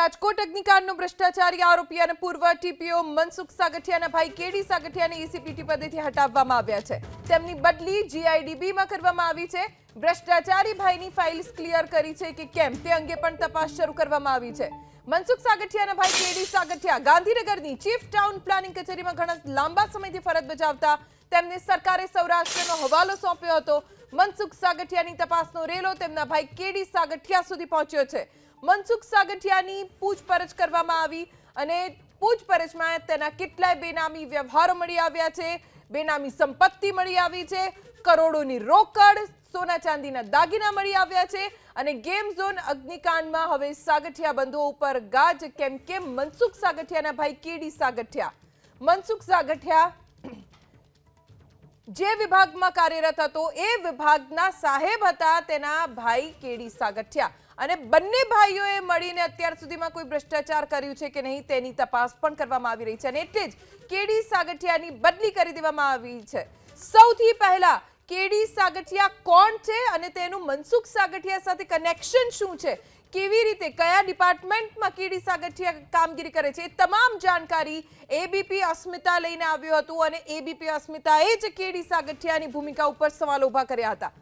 રાજકોટ અગ્નિકાંડનો ભ્રષ્ટાચારી આરોપી અને પૂર્વ ટીપીઓ મનસુખ સાગઠિયાના ભાઈ કેડી સાગઠિયાને એસીપીટી પદેથી હટાવવામાં આવ્યા છે। તેમની બદલી જીઆઈડીબીમાં કરવામાં આવી છે। ભ્રષ્ટાચારી ભાઈની ફાઇલ્સ ક્લિયર કરી છે કે કેમ તે અંગે પણ તપાસ શરૂ કરવામાં આવી છે। મનસુખ સાગઠિયાના ભાઈ કેડી સાગઠિયા ગાંધીનગરની ચીફ ટાઉન પ્લાનિંગ કચેરીમાં ઘણા લાંબા સમયથી ફરજ બજાવતા તેમને સરકારે સૌરાષ્ટ્રનો હવાલો સોંપ્યો હતો। મનસુખ સાગઠિયાની તપાસનો રેલો તેમના ભાઈ કેડી સાગઠિયા સુધી પહોંચ્યો છે। મનસુખ સાગઠિયાની પૂછપરછ કરવામાં આવી અને પૂછપરછમાં તેના કેટલાય બેનામી વ્યવહારો મળી આવ્યા છે, બેનામી સંપત્તિ મળી આવી છે, કરોડોની રોકડ, સોના ચાંદીના દાગીના મળી આવ્યા છે અને ગેમ ઝોન અગ્નિકાંડમાં હવે સાગઠિયા બંધુઓ ઉપર ગાજ કેમ મનસુખ સાગઠિયાના ભાઈ કેડી સાગઠિયા મનસુખ સાગઠિયા જે વિભાગમાં કાર્યરત હતો એ વિભાગના સાહેબ હતા તેના ભાઈ કેડી સાગઠિયા અને બંને ભાઈઓએ મળીને અત્યાર સુધીમાં કોઈ ભ્રષ્ટાચાર કર્યું છે કે નહીં તેની તપાસ પણ કરવામાં આવી રહી છે અને એટલે જ કેડી સાગઠિયાની બદલી કરી દેવામાં આવી છે। સૌથી પહેલા કેડી સાગઠિયા કોણ છે અને તેનું મનસુખ સાગઠિયા સાથે કનેક્શન શું છે, કેવી રીતે કયા ડિપાર્ટમેન્ટમાં કેડી સાગઠિયા કામગીરી કરે છે, એ તમામ જાણકારી એબીપી અસ્મિતા લઈને આવ્યો હતું અને એબીપી અસ્મિતાએ જ કેડી સાગઠિયાની ભૂમિકા ઉપર સવાલો ઉભા કર્યા હતા।